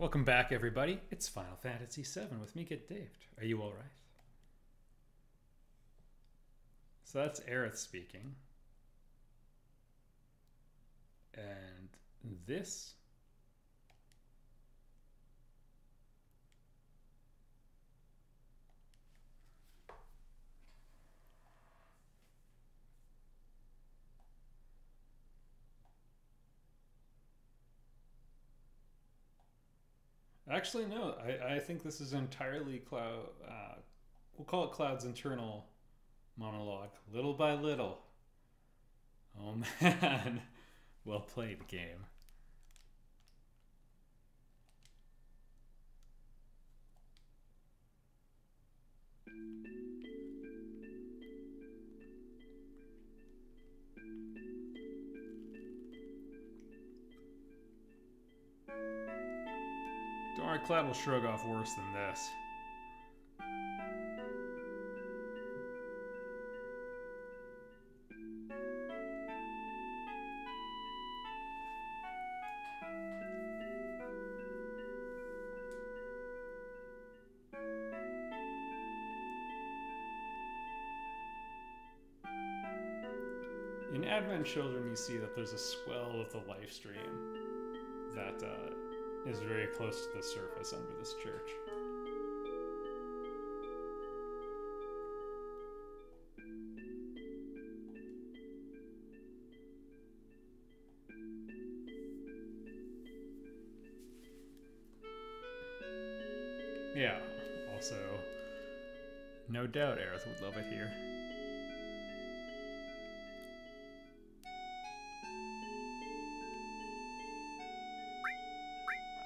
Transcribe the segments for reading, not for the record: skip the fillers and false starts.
Welcome back, everybody. It's Final Fantasy VII with me, Get Dave. Are you all right? So that's Aerith speaking. And this... Actually, no. I think this is entirely Cloud... we'll call it Cloud's internal monologue. Little by little. Oh, man. Well played, game. Don't worry, Cloud will shrug off worse than this. In Advent Children, you see that there's a swell of the life stream that is very close to the surface under this church. Yeah, also, no doubt Aerith would love it here.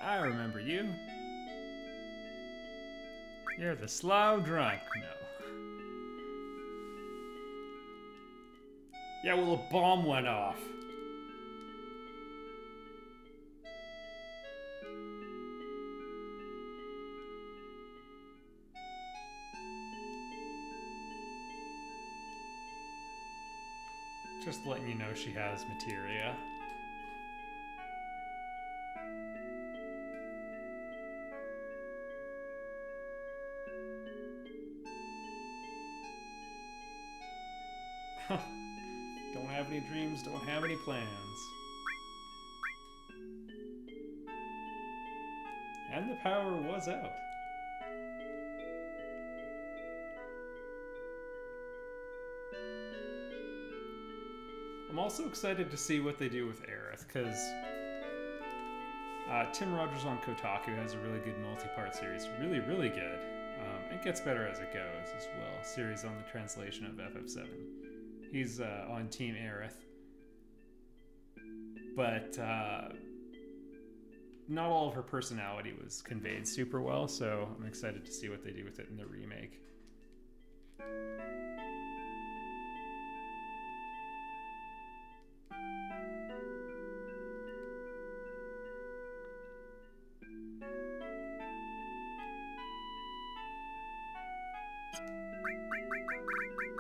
I remember you. You're the slow drunk. No. Yeah, well, a bomb went off. Just letting you know she has materia. Don't have any dreams, don't have any plans. And the power was out. I'm also excited to see what they do with Aerith, because Tim Rogers on Kotaku has a really good multi-part series. Really, really good. It gets better as it goes as well. Series on the translation of FF7. He's on Team Aerith. But not all of her personality was conveyed super well, so I'm excited to see what they do with it in the remake.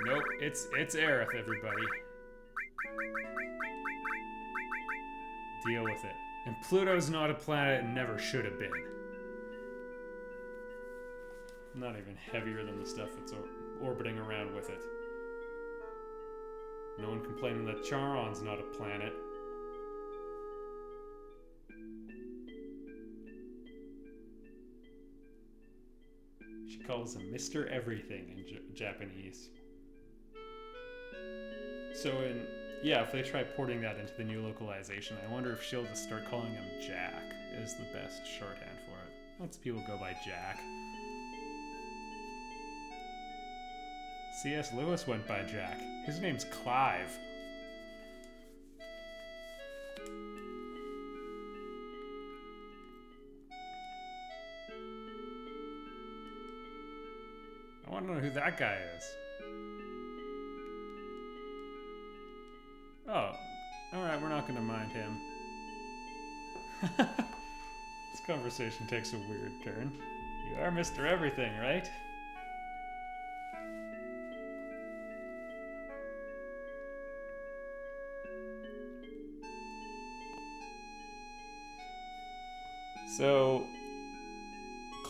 Nope, it's Aerith, everybody. Deal with it. And Pluto's not a planet and never should have been. Not even heavier than the stuff that's orbiting around with it. No one complaining that Charon's not a planet. She calls him Mr. Everything in Japanese. So yeah, if they try porting that into the new localization, I wonder if she'll just start calling him Jack is the best shorthand for it. Lots of people go by Jack. C.S. Lewis went by Jack. His name's Clive. I want to know who that guy is. Oh, alright, we're not going to mind him. This conversation takes a weird turn. You are Mr. Everything, right? So,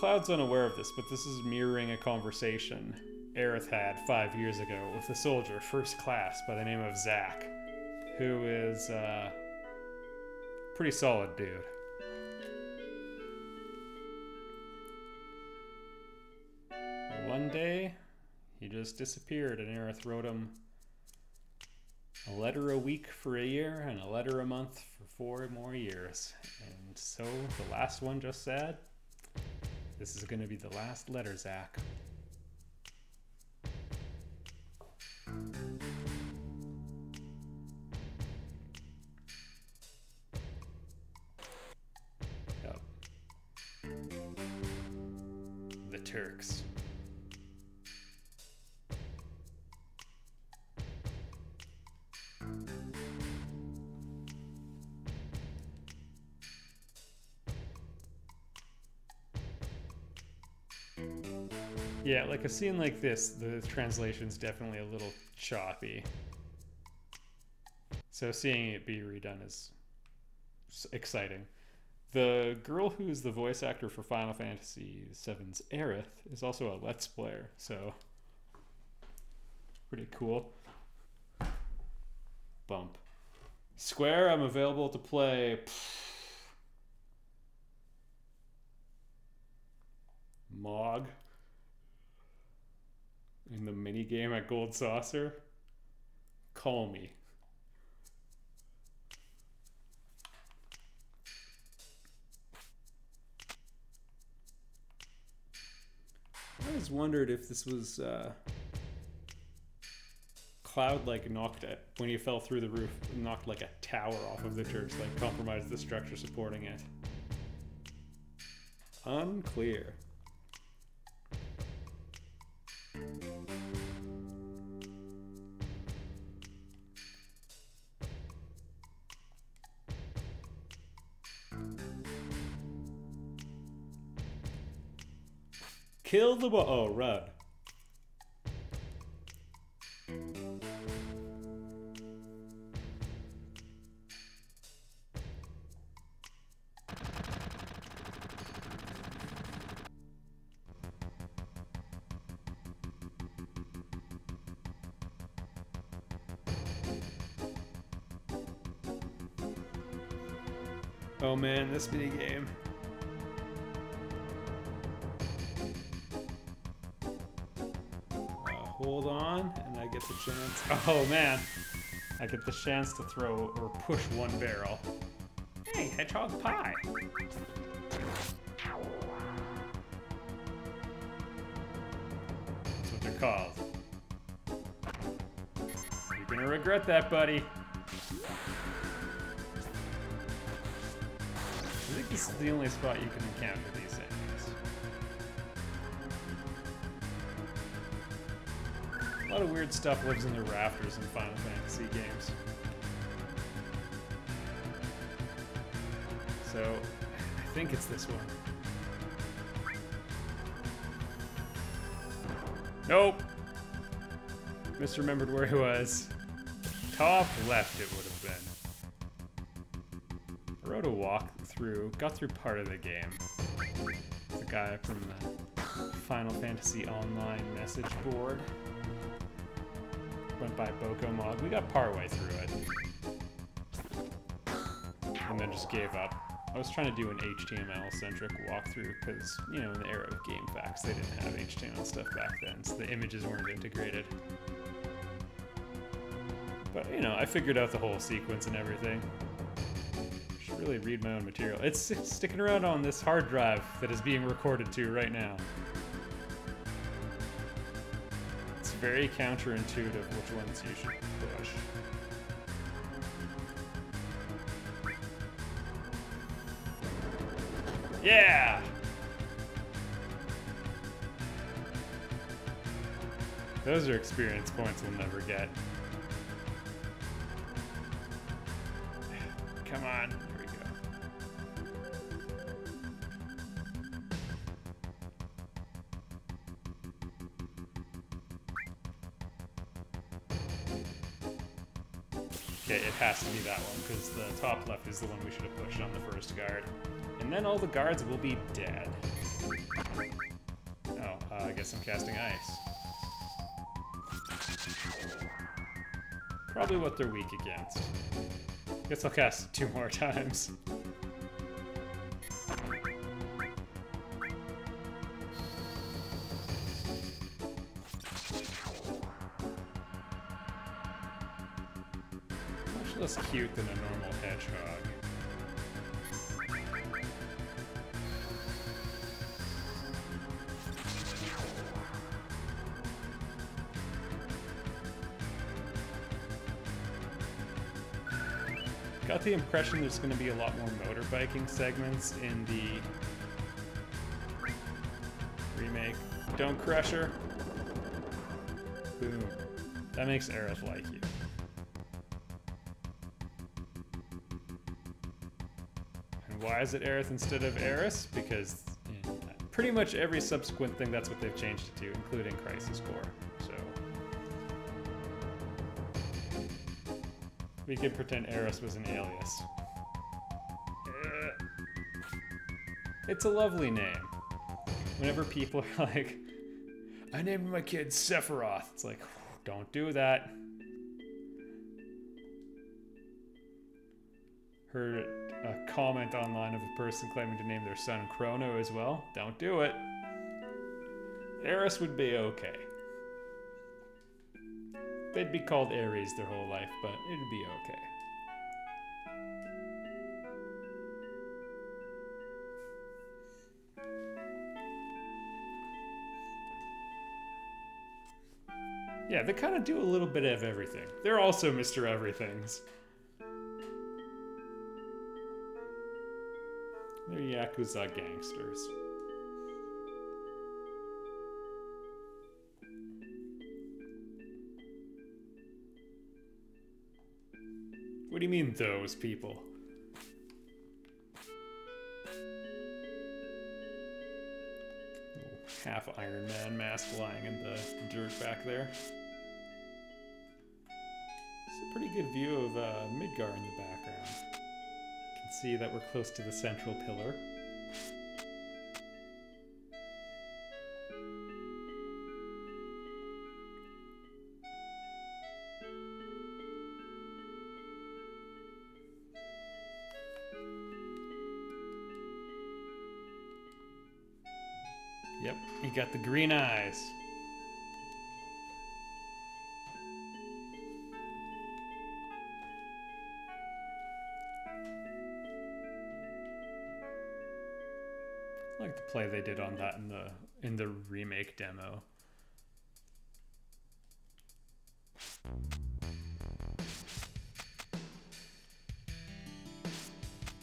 Cloud's unaware of this, but this is mirroring a conversation Aerith had 5 years ago with a soldier, first class, by the name of Zack, who is pretty solid dude. One day, he just disappeared, and Aerith wrote him a letter a week for a year and a letter a month for 4 more years. And so the last one just said, this is going to be the last letter, Zack. Yep. The Turks. Yeah, like a scene like this, the translation's definitely a little choppy. So seeing it be redone is exciting. The girl who's the voice actor for Final Fantasy VII's Aerith is also a Let's Player, so pretty cool. Bump. Square, I'm available to play. Mog. In the minigame at Gold Saucer. Call me. I always wondered if this was Cloud like knocked it when he fell through the roof, knocked like a tower off of the church, like compromised the structure supporting it. Unclear. Kill the oh, run. Oh man, this mini game. Hold on, and I get the chance. Oh man, I get the chance to throw or push one barrel. Hey, hedgehog pie. That's what they're called. You're gonna regret that, buddy. I think this is the only spot you can encounter these enemies. A lot of weird stuff lives in the rafters in Final Fantasy games. So, I think it's this one. Nope! Misremembered where he was. Top left it would have been. I wrote a walkthrough, got through part of the game. The guy from the Final Fantasy Online message board. Went by Boko Mod. We got partway through it. And then just gave up. I was trying to do an HTML-centric walkthrough because, you know, in the era of GameFAQs, they didn't have HTML stuff back then, so the images weren't integrated. But, you know, I figured out the whole sequence and everything. Should really read my own material. It's sticking around on this hard drive that is being recorded to right now. Very counterintuitive which ones you should push. Yeah! Those are experience points we'll never get. Come on, here we go. Okay, it has to be that one, because the top left is the one we should have pushed on the first guard. And then all the guards will be dead. Oh, I guess I'm casting ice. Probably what they're weak against. Guess I'll cast it 2 more times. Much less cute than a normal hedgehog. Got the impression there's going to be a lot more motorbiking segments in the remake. Don't crush her. Boom. That makes Aerith like you. And why is it Aerith instead of Eris? Because in pretty much every subsequent thing, that's what they've changed it to, including Crisis Core. So we could pretend Eris was an alias. It's a lovely name. Whenever people are like, I named my kid Sephiroth, it's like, don't do that. Heard a comment online of a person claiming to name their son Chrono as well. Don't do it. Eris would be okay. They'd be called Ares their whole life, but it'd be okay. Yeah, they kind of do a little bit of everything. They're also Mr. Everythings. They're Yakuza gangsters. What do you mean, those people? Half Iron Man mask lying in the dirt back there. It's a pretty good view of Midgar in the background. You can see that we're close to the central pillar. Yep, he got the green eyes. I like the play they did on that in the remake demo.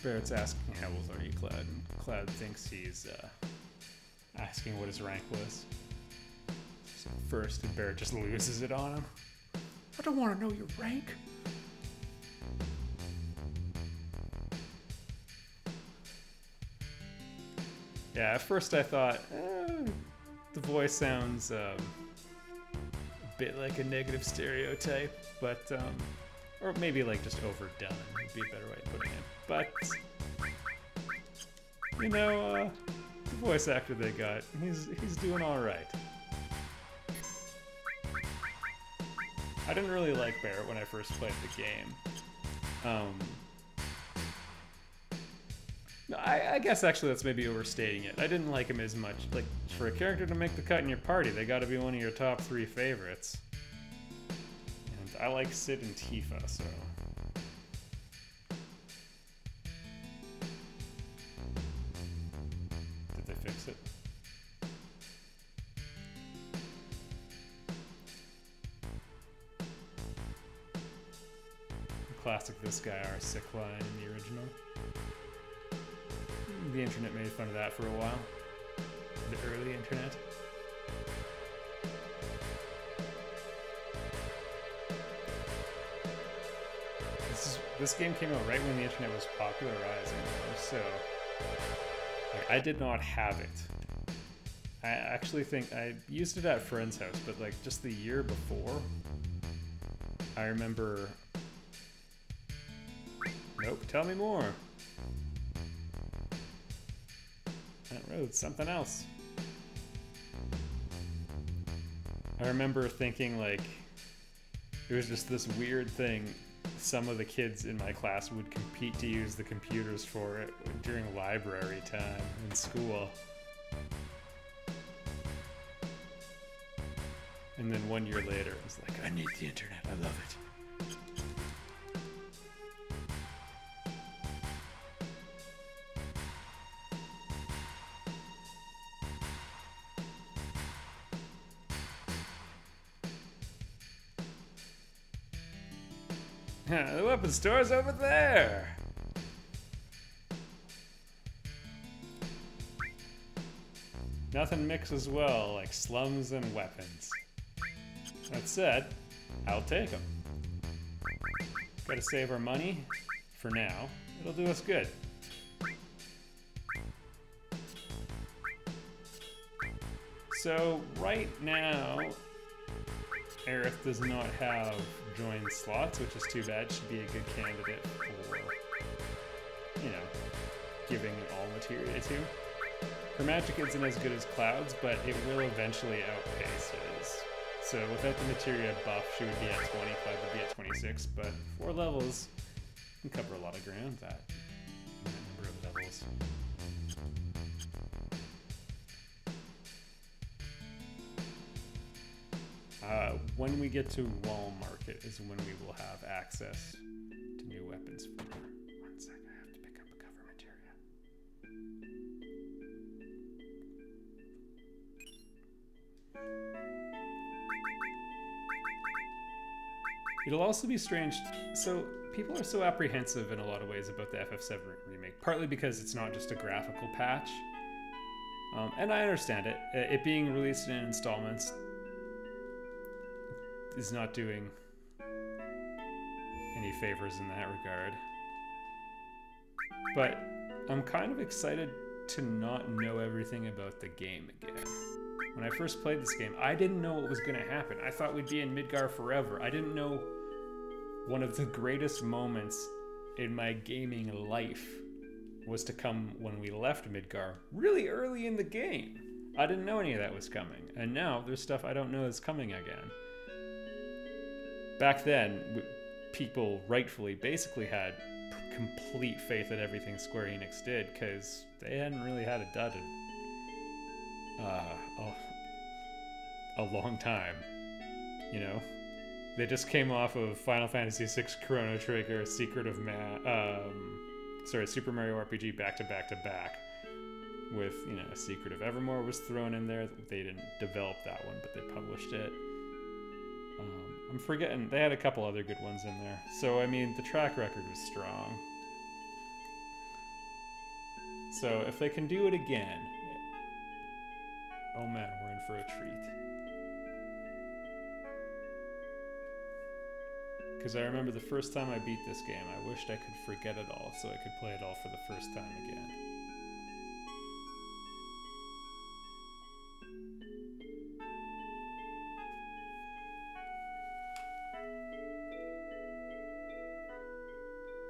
Barrett's asking how old are you, Cloud? And Cloud thinks he's asking what his rank was. So first, and Barrett just loses it on him. I don't want to know your rank. Yeah, at first I thought, the voice sounds a bit like a negative stereotype, but, or maybe like just overdone would be a better way of putting it. But, you know, the voice actor they got, he's doing all right. I didn't really like Barrett when I first played the game. I guess actually that's maybe overstating it. I didn't like him as much. Like, for a character to make the cut in your party, they gotta be one of your top 3 favorites. And I like Sid and Tifa, so... Did they fix it? Classic this guy are sick line in the original. The internet made fun of that for a while. The early internet. This game came out right when the internet was popularizing, so like, I did not have it. I actually think I used it at a friend's house, but like just the year before, I remember. Nope, tell me more. Oh, it's something else. I remember thinking, like, it was just this weird thing. Some of the kids in my class would compete to use the computers for it during library time in school. And then 1 year later, it was like, I need the internet, I love it. The weapons store's over there. Nothing mixes well like slums and weapons. That said, I'll take them. Gotta save our money for now. It'll do us good. So right now, Aerith does not have join slots, which is too bad. She'd be a good candidate for, you know, giving all materia to. Her magic isn't as good as Cloud's, but it will eventually outpace his. So without the materia buff, she would be at 20, Cloud would be at 26, but 4 levels can cover a lot of ground that number of levels. When we get to Wall Market is when we will have access to new weapons for her. 1 sec, I have to pick up a cover materia. It'll also be strange. So people are so apprehensive in a lot of ways about the FF7 remake, partly because it's not just a graphical patch. And I understand it. It being released in installments is not doing any favors in that regard. But I'm kind of excited to not know everything about the game again. When I first played this game, I didn't know what was going to happen. I thought we'd be in Midgar forever. I didn't know one of the greatest moments in my gaming life was to come when we left Midgar really early in the game. I didn't know any of that was coming. And now there's stuff I don't know is coming again. Back then, people rightfully basically had complete faith in everything Square Enix did because they hadn't really had a dud in a long time, you know? They just came off of Final Fantasy VI Chrono Trigger, Super Mario RPG back to back to back with, you know, Secret of Evermore was thrown in there. They didn't develop that one, but they published it. I'm forgetting, they had a couple other good ones in there. So, I mean, the track record was strong. So, if they can do it again, oh man, we're in for a treat. Because I remember the first time I beat this game, I wished I could forget it all so I could play it all for the first time again.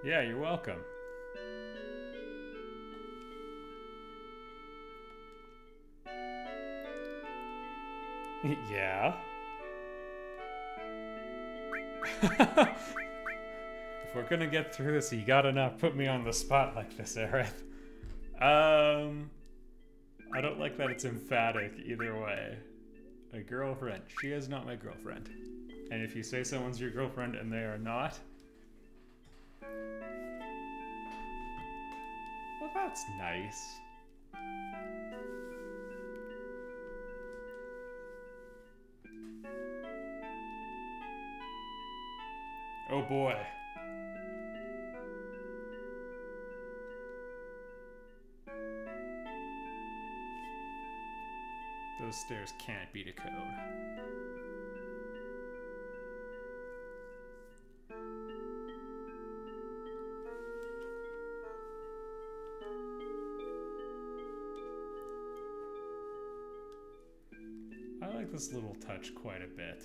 Yeah, you're welcome. Yeah. If we're gonna get through this, you gotta not put me on the spot like this, Aerith. I don't like that it's emphatic either way. A girlfriend. She is not my girlfriend. And if you say someone's your girlfriend and they are not, well, that's nice. Oh boy. Those stairs can't beat a code. I like this little touch quite a bit.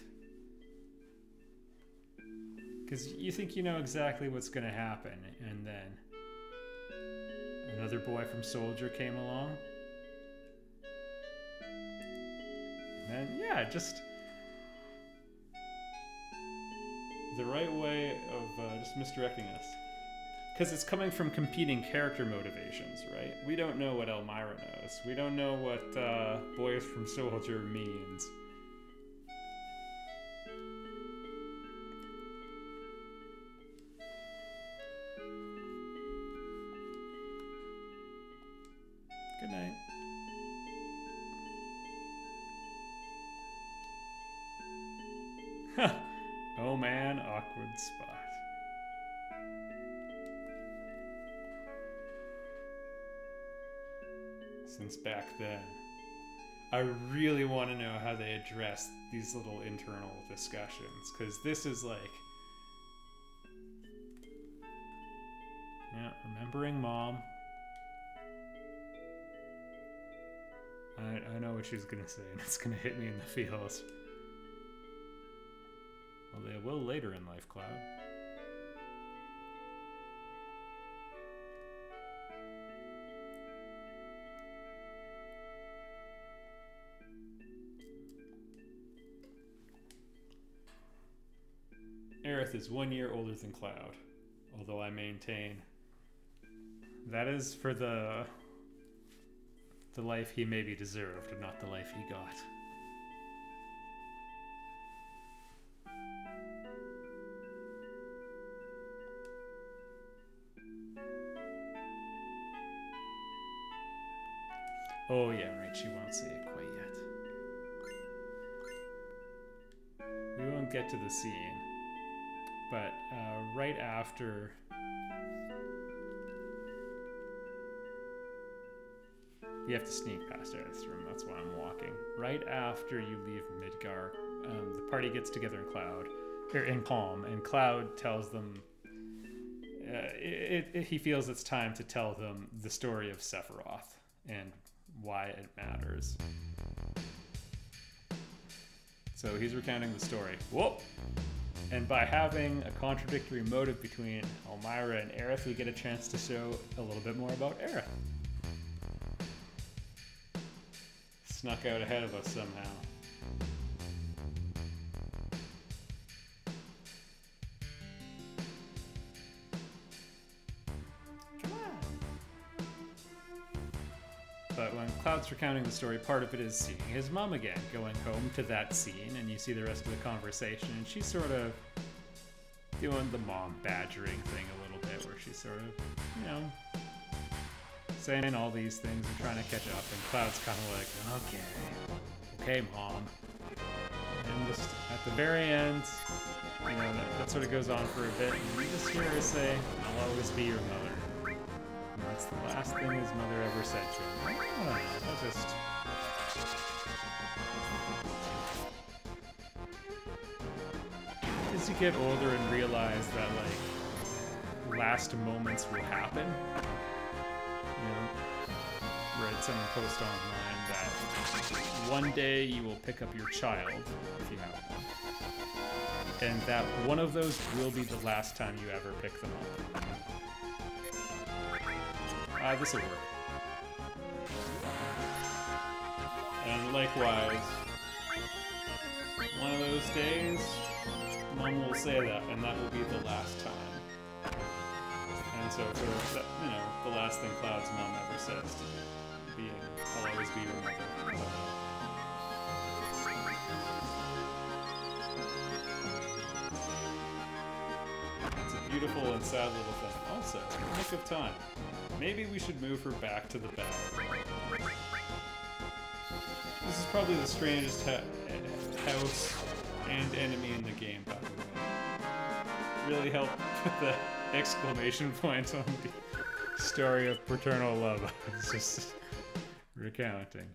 Because you think you know exactly what's going to happen, and then another boy from Soldier came along. And yeah, just the right way of just misdirecting us. Because it's coming from competing character motivations, right? We don't know what Elmira knows. We don't know what Boys from Soldier means. Good night. Oh man, awkward spot. Since back then. I really want to know how they address these little internal discussions, because this is like... Yeah, remembering mom. I know what she's gonna say, and it's gonna hit me in the feels. Well, they will later in life, Cloud. Aerith is 1 year older than Cloud, although I maintain that is for the life he maybe deserved, and not the life he got. Oh yeah, right, she won't say it quite yet. We won't get to the scene, but right after... You have to sneak past Aerith's room, that's why I'm walking. Right after you leave Midgar, the party gets together in Calm, and Cloud tells them he feels it's time to tell them the story of Sephiroth and why it matters. So he's recounting the story. Whoa! And by having a contradictory motive between Elmira and Aerith, we get a chance to show a little bit more about Aerith. Snuck out ahead of us somehow. Come on. But when Cloud's recounting the story, part of it is seeing his mom again, going home to that scene, and you see the rest of the conversation, and she's sort of doing the mom badgering thing a little bit, where she's sort of, you know, saying all these things and trying to catch up, and Cloud's kind of like, okay, mom. And just at the very end, you know, that sort of goes on for a bit, and you just hear her say, I'll always be your mother. And that's the last thing his mother ever said to him. I don't know, that just... As you get older and realize that, like, last moments will happen, you know, read someone post online that one day you will pick up your child, if you have one, and that one of those will be the last time you ever pick them up. This'll work. And likewise, one of those days, Mom will say that, and that will be the last time. And so, for that, you know, the last thing Cloud's mom ever says to being, I'll always be your mother. It's a beautiful and sad little thing. Also, nick of time. Maybe we should move her back to the bed. This is probably the strangest house and enemy in the game, by the way. Really helped put the exclamation point on the story of paternal love. It's just recounting.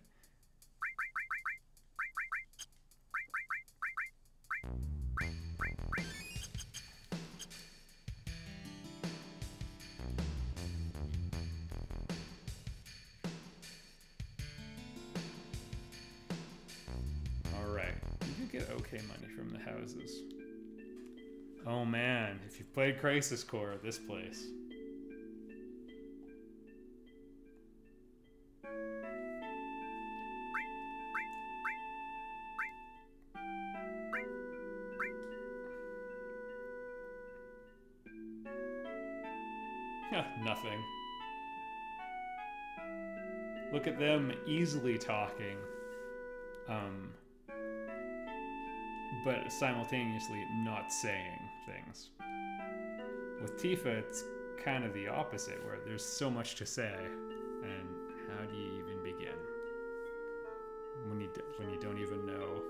Alright, you do get okay money from the houses. Oh man, if you've played Crisis Core, this place. Nothing. Look at them easily talking, but simultaneously not saying things. With Tifa, it's kind of the opposite, where there's so much to say, and how do you even begin when you don't even know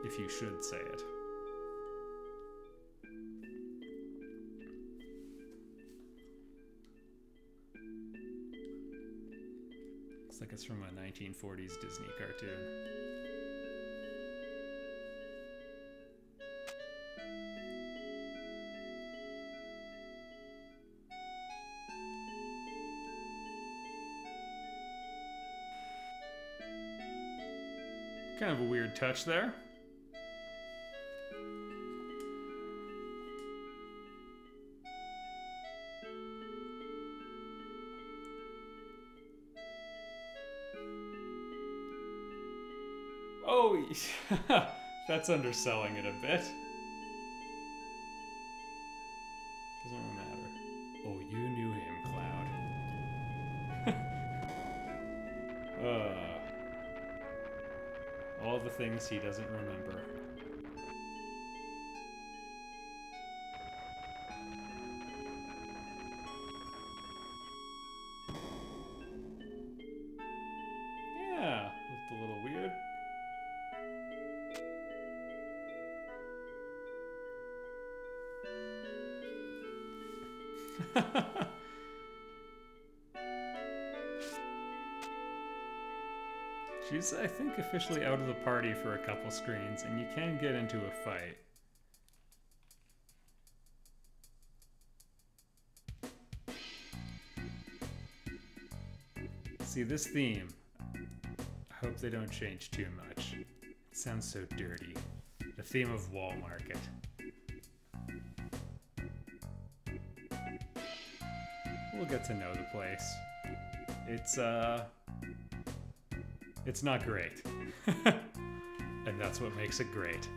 if you should say it? Looks like it's from a 1940s Disney cartoon. Kind of a weird touch there. Oh, that's underselling it a bit. Doesn't really matter. Oh, you knew him, Cloud. All the things he doesn't remember. Yeah, looked a little weird. She's, I think, officially out of the party for a couple screens, and you can get into a fight. See, this theme, I hope they don't change too much. It sounds so dirty. The theme of Wall Market. We'll get to know the place. It's not great. And that's what makes it great.